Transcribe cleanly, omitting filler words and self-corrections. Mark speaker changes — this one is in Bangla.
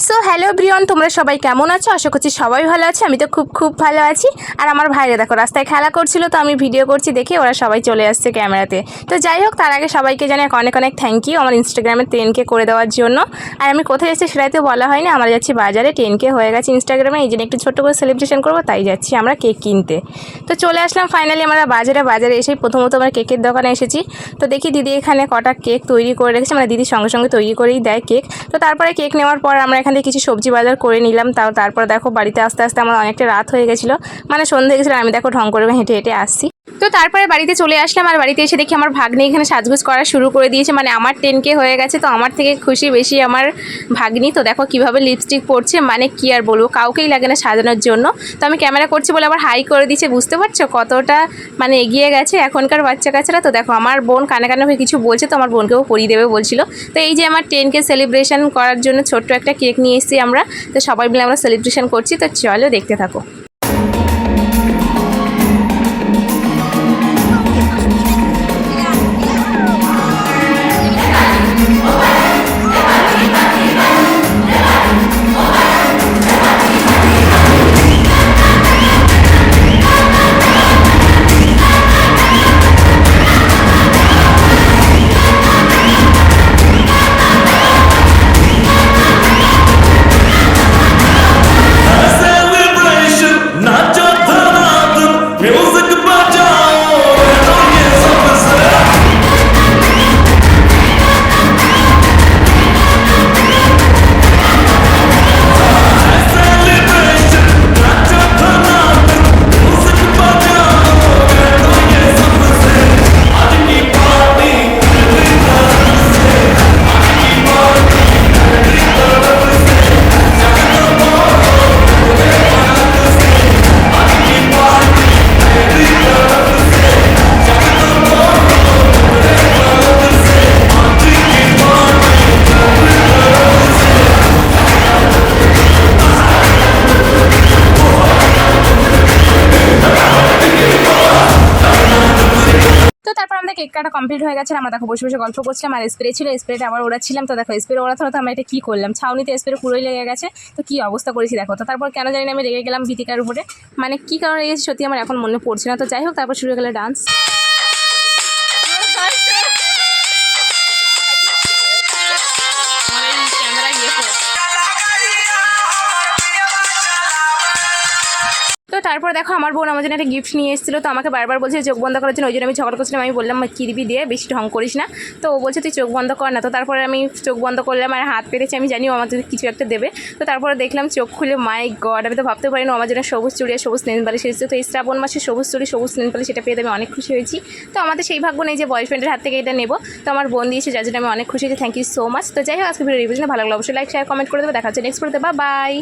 Speaker 1: সো হ্যালো ব্রিয়ন, তোমরা সবাই কেমন আছো? আশা করছি সবাই ভালো আছে। আমি তো খুব ভালো আছি। আর আমার ভাইরা দেখো রাস্তায় খেলা করছিল, তো আমি ভিডিও করছি দেখে ওরা সবাই চলে আসছে ক্যামেরাতে। তো যাই হোক, তার আগে সবাইকে জানাই অনেক অনেক থ্যাংক ইউ আমার ইনস্টাগ্রামে 10K করে দেওয়ার জন্য। আর আমি কোথায় যাচ্ছি সেটাই তো বলা হয়নি, আমরা যাচ্ছি বাজারে। 10K হয়ে গেছে ইনস্টাগ্রামে, এই জন্য একটু ছোট্ট করে সেলিব্রেশন করবো, তাই যাচ্ছি আমরা কেক কিনতে। তো চলে আসলাম ফাইনালি আমরা বাজারে এসেই প্রথমত আমরা কেকের দোকানে এসেছি। তো দেখি দিদি এখানে কটা কেক তৈরি করে রেখেছে, মানে দিদি সঙ্গে সঙ্গে তৈরি করেই দেয় কেক। তো তারপরে কেক নেওয়ার পর আমরা এখান থেকে কিছু সবজি বাজার করে নিলাম। তারপর দেখো বাড়িতে আস্তে আস্তে আমার অনেকটা রাত হয়ে গেছিলো, মানে সন্ধ্যে গেছিলো। আমি দেখো ঢং করে হেঁটে হেঁটে আসছি। তো তারপরে বাড়িতে চলে আসলাম, আর বাড়িতে এসে দেখি আমার ভাগ্নি এখানে সাজগোজ করা শুরু করে দিয়েছে। মানে আমার 10K হয়ে গেছে, তো আমার থেকে খুশি বেশি আমার ভাগ্নি। তো দেখো কিভাবে লিপস্টিক পরছে, মানে কি আর বলবো, কাউকেই লাগে না সাজানোর জন্য। তো আমি ক্যামেরা করছি বলে আবার হাই করে দিচ্ছে, বুঝতে পারছো কতটা মানে এগিয়ে গেছে এখনকার বাচ্চা কাচ্চারা। তো দেখো আমার বোন কানে কানে হয়ে কিছু বলছে, তো আমার বোনকেও পরিয়ে দেবে বলছিল। তো এই যে আমার 10K সেলিব্রেশন করার জন্য ছোট্ট একটা কেক নিয়ে এসেছি আমরা। তো সবাই মিলে আমরা সেলিব্রেশন করছি, তো চলো দেখতে থাকো। কেক কাটা কমপ্লিট হয়ে গেছে, আমরা দেখো বসে বসে গল্প করছিলাম। আর স্প্রে ছিল, স্প্রেটা আবার ওড়াচ্ছিলাম। তো দেখো স্প্রে ওড়াতে হতো আমরা এটা কী করলাম, ছাউনিতে স্প্রে পুরোই লেগে গেছে। তো কী অবস্থা করেছি দেখো। তো তারপর কেন জানি না আমি রেগে গেলাম গীতিকার উপরে, মানে কী কারণে রেগেছি সত্যি আমার এখন মনে পড়ছে না। তো যাই হোক, তারপর শুরু হয়ে গেলো ডান্স। তো তারপর দেখো আমার বোন আমার জন্য একটা গিফট নিয়ে এসেছিলো। তো আমাকে বারবার বলছে চোখ বন্ধ করার জন্য, ওই জন্য আমি ঝগড়া করছিলাম। আমি বললাম কী দিবি দিয়ে, বেশি ঢং করিস না। তো ও বলছে তুই চোখ বন্ধ কর না। তো তারপরে আমি চোখ বন্ধ করলাম আর হাত পেতেছি, আমি জানি ও আমার জন্য কিছু একটা দেবে। তো তারপরে দেখলাম চোখ খুলে, মাই গড, আমি তো ভাবতে পারি না আমার জন্য সবুজ চুড়ি আর সবুজ নেন পালিশ এসেছে। তো এই শ্রাবণ মাসে সবুজ চুড়ি সবুজ নেন পালিশ সেটা পেয়ে আমি অনেক খুশি হয়েছি। তো আমাদের সেই ভাগ্য নেই যে বয়ফ্রেন্ডের হাত থেকে এটা নেবো। তো আমার বোন দিয়েছে, যার জন্য আমি অনেক খুশি হয়েছি। Thank you so much. তো যাই হোক, আজকে ভিডিও রিভিউটা ভালো লাগলো অবশ্যই লাইক শেয়ার কমেন্ট করে দেবে। দেখা হচ্ছে নেক্সট ভিডিওতে, বাই।